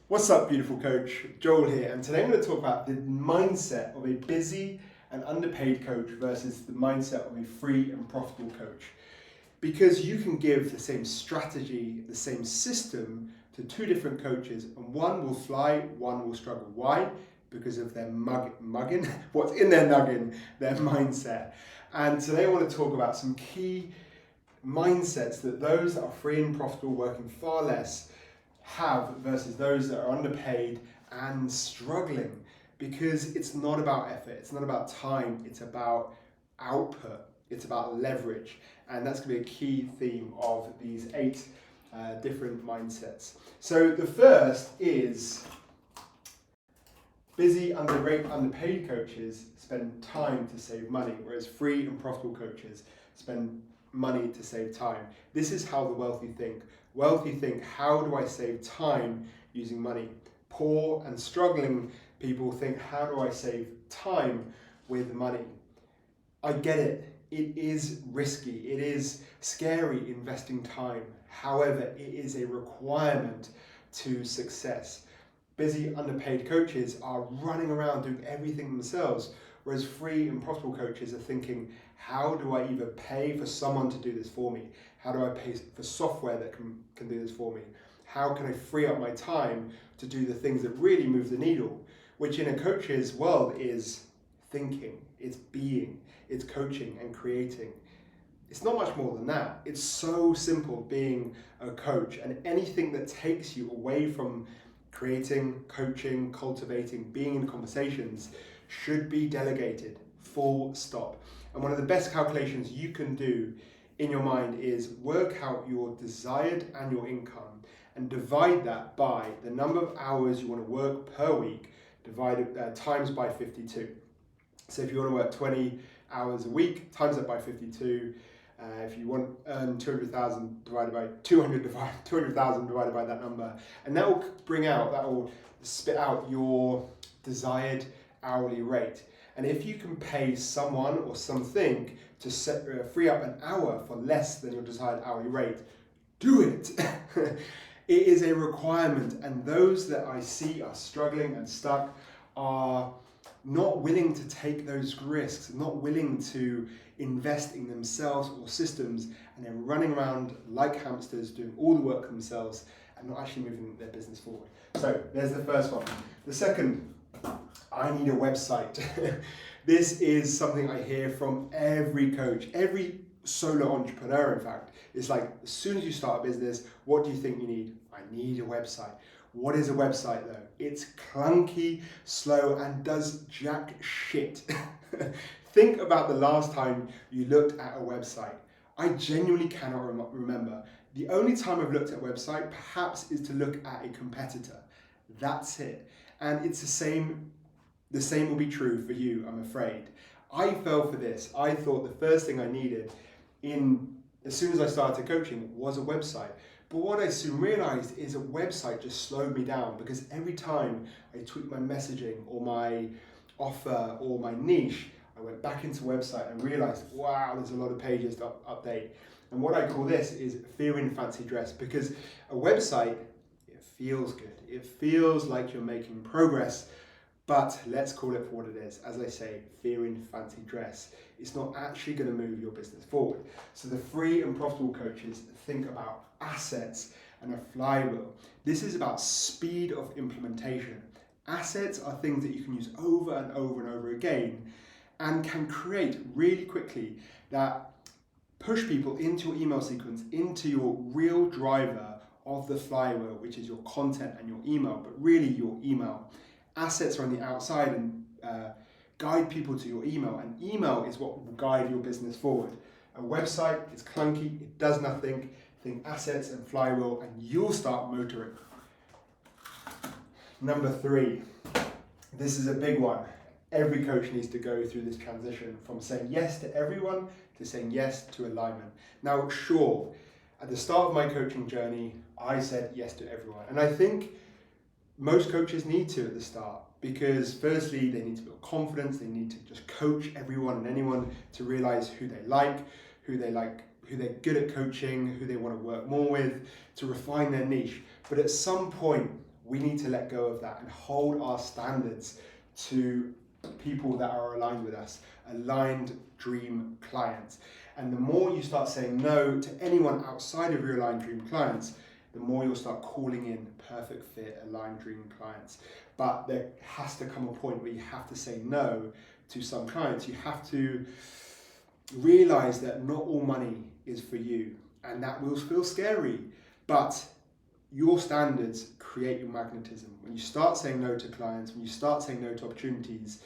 What's up, beautiful coach? Joel here, and today I'm going to talk about the mindset of a busy and underpaid coach versus the mindset of a free and profitable coach. Because you can give the same strategy, the same system to two different coaches, and one will fly, one will struggle. Why? Because of their mugging, what's in their noggin, their mindset. And today I want to talk about some key mindsets that those that are free and profitable, working far less, have versus those that are underpaid and struggling, because it's not about effort, it's not about time, it's about output, it's about leverage. And that's going to be a key theme of these 8 different mindsets. So the first is busy, underpaid coaches spend time to save money, whereas free and profitable coaches spend money to save time. This is how the wealthy think. Wealthy think, how do I save time using money? Poor and struggling people think, how do I save time with money? I get it. It is risky. It is scary investing time. However, it is a requirement to success. Busy, underpaid coaches are running around doing everything themselves, whereas free and profitable coaches are thinking, how do I either pay for someone to do this for me? How do I pay for software that can do this for me? How can I free up my time to do the things that really move the needle? Which in a coach's world is thinking, it's being, it's coaching and creating. It's not much more than that. It's so simple being a coach, and anything that takes you away from creating, coaching, cultivating, being in conversations should be delegated, full stop. And one of the best calculations you can do in your mind is work out your desired annual income and divide that by the number of hours you want to work per week, times by 52. So if you want to work 20 hours a week, times that by 52. If you want to earn 200,000 divided by 200,000 divided by that number, and that will spit out your desired hourly rate. And if you can pay someone or something to free up an hour for less than your desired hourly rate, do it. It is a requirement, and those that I see are struggling and stuck are not willing to take those risks, not willing to invest in themselves or systems, and they're running around like hamsters doing all the work themselves and not actually moving their business forward. So there's the first one. The second, I need a website. This is something I hear from every coach, every solo entrepreneur, in fact. It's like, as soon as you start a business, what do you think you need? I need a website. What is a website though? It's clunky, slow, and does jack shit. Think about the last time you looked at a website. I genuinely cannot remember. The only time I've looked at a website perhaps is to look at a competitor. That's it. And it's the same will be true for you, I'm afraid. I fell for this. I thought the first thing I needed as soon as I started coaching was a website. But what I soon realized is a website just slowed me down, because every time I tweaked my messaging or my offer or my niche, I went back into website and realized, wow, there's a lot of pages to update. And what I call this is fearing fancy dress, because a website, it feels good. It feels like you're making progress, but let's call it for what it is. As I say, fearing fancy dress. It's not actually going to move your business forward. So the free and profitable coaches think about assets and a flywheel. This is about speed of implementation. Assets are things that you can use over and over and over again and can create really quickly that push people into your email sequence, into your real driver of the flywheel, which is your content and your email, but really your email. Assets are on the outside and guide people to your email, and email is what will guide your business forward. A website is clunky, it does nothing. Think assets and flywheel, and you'll start motoring. Number 3, this is a big one. Every coach needs to go through this transition from saying yes to everyone to saying yes to alignment. Now, sure, at the start of my coaching journey, I said yes to everyone, and I think most coaches need to at the start, because firstly, they need to build confidence, they need to just coach everyone and anyone to realize who they're good at coaching, who they want to work more with, to refine their niche. But at some point, we need to let go of that and hold our standards to people that are aligned with us, aligned dream clients. And the more you start saying no to anyone outside of your aligned dream clients, the more you'll start calling in perfect fit aligned dream clients. But there has to come a point where you have to say no to some clients. You have to realize that not all money is for you, and that will feel scary, but your standards create your magnetism. When you start saying no to clients, when you start saying no to opportunities,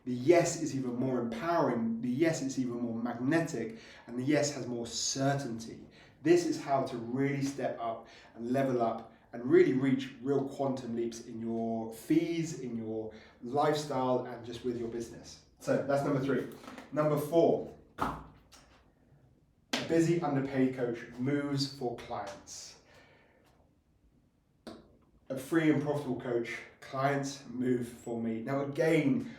the yes is even more empowering, the yes is even more magnetic, and the yes has more certainty. This is how to really step up and level up and really reach real quantum leaps in your fees, in your lifestyle, and just with your business. So that's number 3. Number 4, a busy underpaid coach moves for clients. A free and profitable coach, clients move for me. Now again,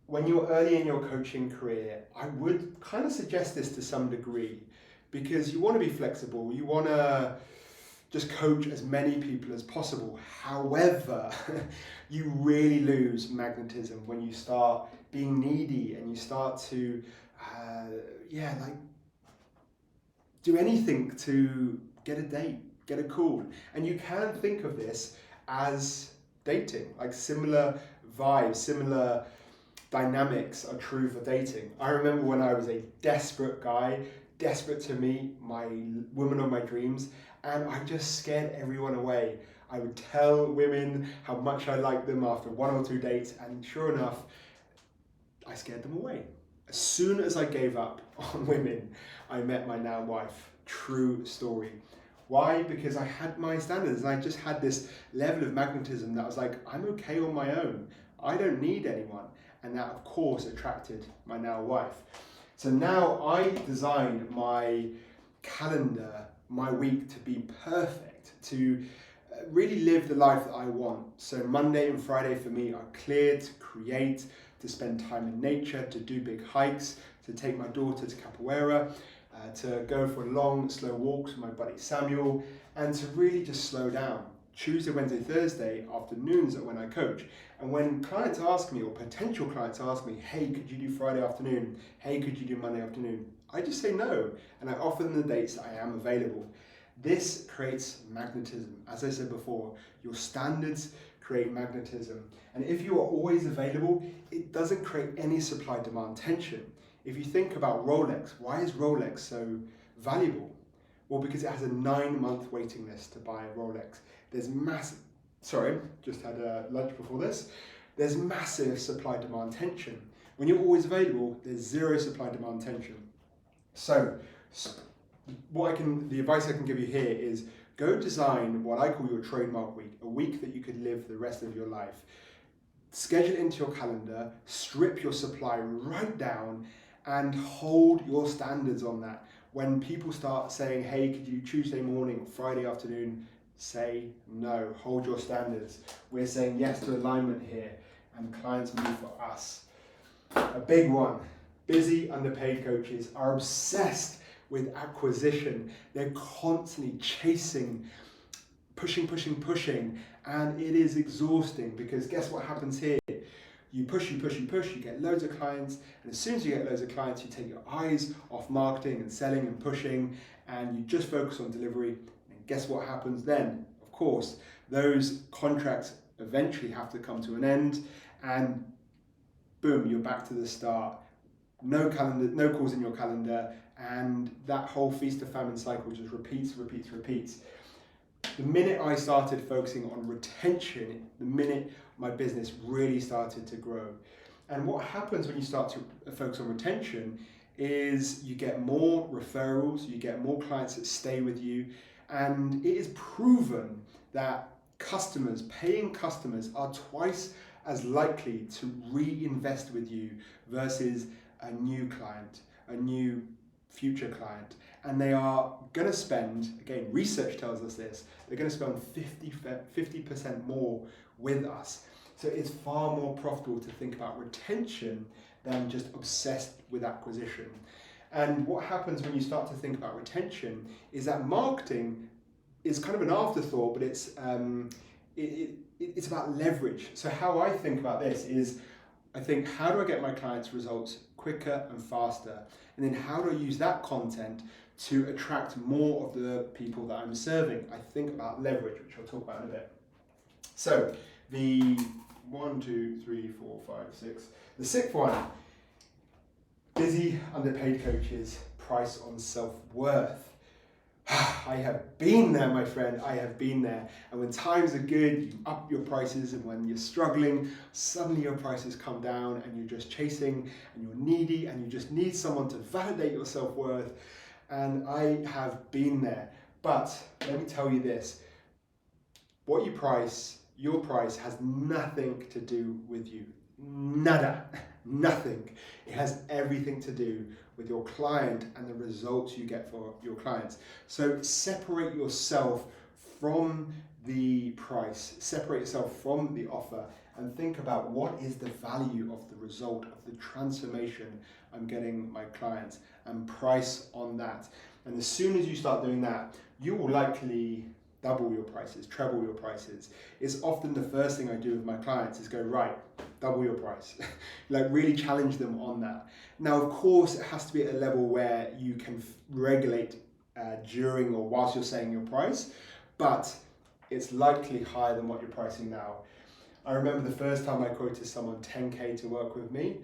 when you're early in your coaching career, I would kind of suggest this to some degree, because you want to be flexible, you want to just coach as many people as possible. However, you really lose magnetism when you start being needy and you start to, do anything to get a date, get a call. And you can think of this as dating, like similar vibes, similar dynamics are true for dating. I remember when I was a desperate guy, desperate to meet my woman of my dreams, and I just scared everyone away. I would tell women how much I liked them after 1 or 2 dates, and sure enough, I scared them away. As soon as I gave up on women, I met my now wife. True story. Why? Because I had my standards and I just had this level of magnetism that was like, I'm okay on my own. I don't need anyone. And that, of course, attracted my now wife. So now I designed my calendar, my week to be perfect, to really live the life that I want. So Monday and Friday for me are clear to create, to spend time in nature, to do big hikes, to take my daughter to capoeira, to go for long, slow walks with my buddy Samuel, and to really just slow down. Tuesday, Wednesday, Thursday afternoons are when I coach. And when clients ask me, or potential clients ask me, hey, could you do Friday afternoon? Hey, could you do Monday afternoon? I just say no, and I offer them the dates that I am available. This creates magnetism. As I said before, your standards create magnetism. And if you are always available, it doesn't create any supply-demand tension. If you think about Rolex, why is Rolex so valuable? Well, because it has a 9-month waiting list to buy a Rolex. There's massive, just had a lunch before this. There's massive supply-demand tension. When you're always available, there's zero supply-demand tension. So, the advice I can give you here is go design what I call your trademark week, a week that you could live the rest of your life. Schedule it into your calendar, strip your supply right down, and hold your standards on that. When people start saying, hey, could you Tuesday morning or Friday afternoon, say no, hold your standards. We're saying yes to alignment here, and clients move for us. A big one, busy underpaid coaches are obsessed with acquisition. They're constantly chasing, pushing, and it is exhausting, because guess what happens here? You push, you get loads of clients, and as soon as you get loads of clients, you take your eyes off marketing and selling and pushing, and you just focus on delivery. And guess what happens then? Of course, those contracts eventually have to come to an end, and boom, you're back to the start. No calendar, no calls in your calendar, and that whole feast or famine cycle just repeats. The minute I started focusing on retention, the minute my business really started to grow. And what happens when you start to focus on retention is you get more referrals, you get more clients that stay with you, and it is proven that customers, paying customers, are twice as likely to reinvest with you versus a new client, a new future client. And they are going to spend, again, research tells us this, they're going to spend 50% more with us. So it's far more profitable to think about retention than just obsessed with acquisition. And what happens when you start to think about retention is that marketing is kind of an afterthought, but it's it's about leverage. So how I think about this is, I think, how do I get my clients results quicker and faster? And then how do I use that content to attract more of the people that I'm serving? I think about leverage, which I'll talk about in a bit. So the 1, 2, 3, 4, 5, 6. The sixth one, busy underpaid coaches price on self-worth. I have been there, my friend, I have been there. And when times are good, you up your prices, and when you're struggling, suddenly your prices come down and you're just chasing and you're needy and you just need someone to validate your self-worth. And I have been there. But let me tell you this, what you price, your price has nothing to do with you. Nada. Nothing. It has everything to do with your client and the results you get for your clients. So separate yourself from the price, separate yourself from the offer, and think about what is the value of the result of the transformation I'm getting my clients, and price on that. And as soon as you start doing that, you will likely double your prices, treble your prices. It's often the first thing I do with my clients is go, right, double your price. Like really challenge them on that. Now, of course, it has to be at a level where you can regulate during or whilst you're saying your price, but it's likely higher than what you're pricing now. I remember the first time I quoted someone 10K to work with me,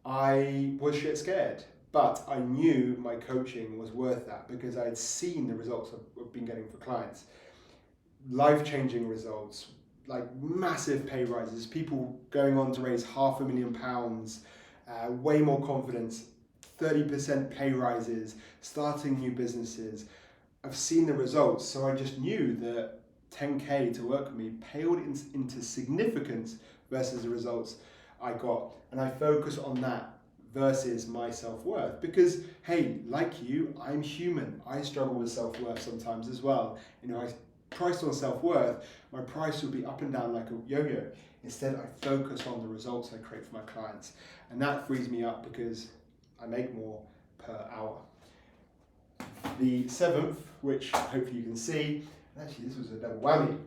I was shit scared. But I knew my coaching was worth that because I had seen the results I've been getting for clients. Life-changing results, like massive pay rises, people going on to raise £500,000, way more confidence, 30% pay rises, starting new businesses. I've seen the results, so I just knew that 10K to work with me paled into significance versus the results I got. And I focus on that versus my self-worth because, hey, like you, I'm human. I struggle with self-worth sometimes as well. I priced on self-worth, my price will be up and down like a yo-yo. Instead, I focus on the results I create for my clients. And that frees me up because I make more per hour. The seventh, which hopefully you can see, actually this was a double whammy.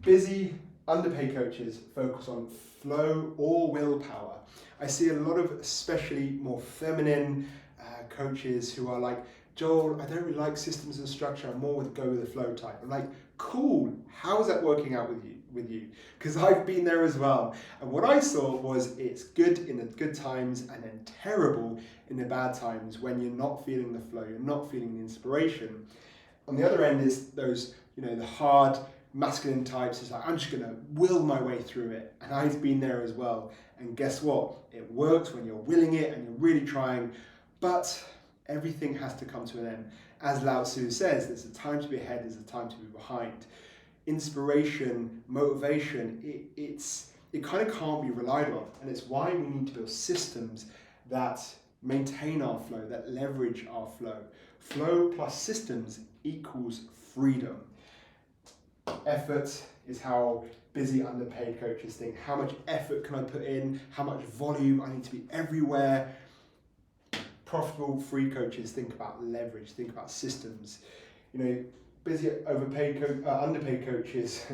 Busy, underpaid coaches focus on flow or willpower. I see a lot of especially more feminine coaches who are like, Joel, I don't really like systems and structure, I'm more with go with the flow type. I'm like, cool, how's that working out with you? Because I've been there as well. And what I saw was it's good in the good times and then terrible in the bad times when you're not feeling the flow, you're not feeling the inspiration. On the other end is those, the hard masculine types. It's like, I'm just gonna will my way through it. And I've been there as well. And guess what? It works when you're willing it and you're really trying, but everything has to come to an end. As Lao Tzu says, there's a time to be ahead, there's a time to be behind. Inspiration, motivation, it kind of can't be relied on. And it's why we need to build systems that maintain our flow, that leverage our flow. Flow plus systems equals freedom. Effort is how busy underpaid coaches think. How much effort can I put in? How much volume? I need to be everywhere. Profitable free coaches think about leverage, think about systems. Busy underpaid coaches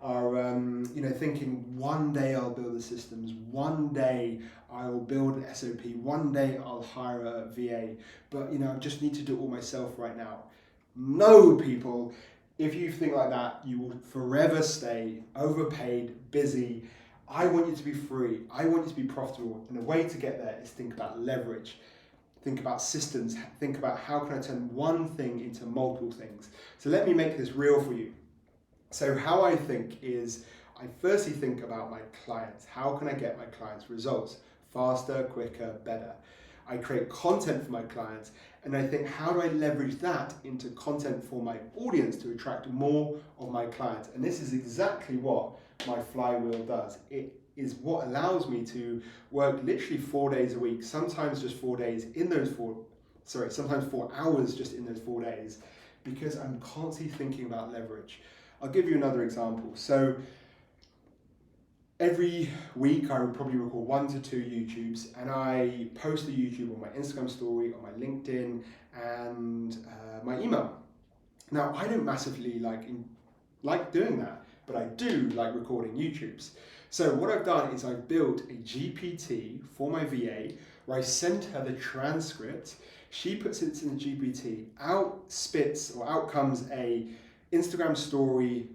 are thinking one day I'll build the systems, one day I'll build an SOP, one day I'll hire a VA, but I just need to do it all myself right now. No, people, if you think like that, you will forever stay overpaid, busy. I want you to be free. I want you to be profitable. And the way to get there is think about leverage. Think about systems. Think about how can I turn one thing into multiple things. So let me make this real for you. So how I think is, I firstly think about my clients. How can I get my clients results? Faster, quicker, better. I create content for my clients, and I think, how do I leverage that into content for my audience to attract more of my clients? And this is exactly what my flywheel does. It is what allows me to work literally 4 days a week, sometimes just 4 days in those sometimes 4 hours just in those 4 days, because I'm constantly thinking about leverage. I'll give you another example. So every week I would probably record 1 to 2 YouTubes, and I post the YouTube on my Instagram story, on my LinkedIn, and my email. Now, I don't massively like doing that. but I do like recording YouTubes. So what I've done is I've built a GPT for my VA where I send her the transcript. She puts it in the GPT, out comes a Instagram story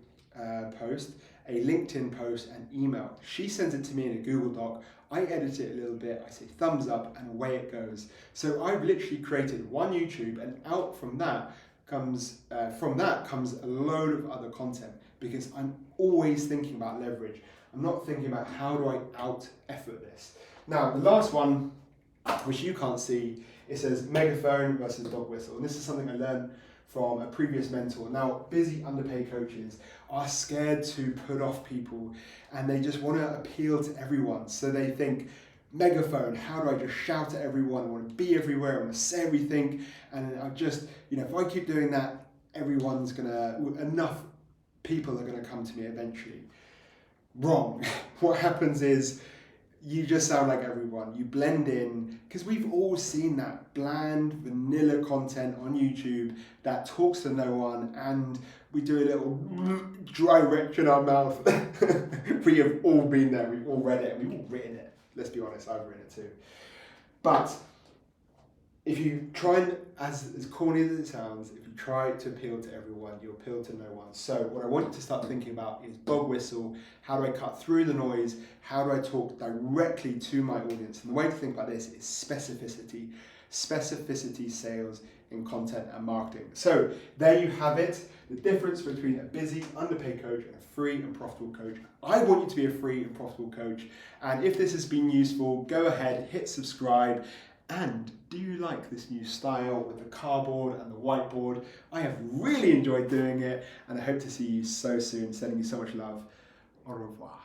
post, a LinkedIn post, and email. She sends it to me in a Google Doc. I edit it a little bit, I say thumbs up, and away it goes. So I've literally created one YouTube, and out from that comes a load of other content, because I'm always thinking about leverage. I'm not thinking about how do I out effort this. Now the last one, which you can't see, it says megaphone versus dog whistle, and this is something I learned from a previous mentor. Now, busy underpaid coaches are scared to put off people, and they just want to appeal to everyone. So they think, megaphone, how do I just shout at everyone? I want to be everywhere, I want to say everything, and I just, if I keep doing that, enough people are gonna come to me eventually. Wrong. What happens is, you just sound like everyone. You blend in, because we've all seen that bland, vanilla content on YouTube that talks to no one, and we do a little dry retch in our mouth. We have all been there. We've all read it. We've all written it. Let's be honest, I've written it too. But if you try and, as corny as it sounds, if you try to appeal to everyone, you appeal to no one. So what I want you to start thinking about is dog whistle. How do I cut through the noise? How do I talk directly to my audience? And the way to think about this is specificity. Specificity sales in content and marketing. So there you have it. The difference between a busy, underpaid coach and a free and profitable coach. I want you to be a free and profitable coach. And if this has been useful, go ahead, hit subscribe. And do you like this new style with the cardboard and the whiteboard? I have really enjoyed doing it, and I hope to see you so soon. Sending you so much love. Au revoir.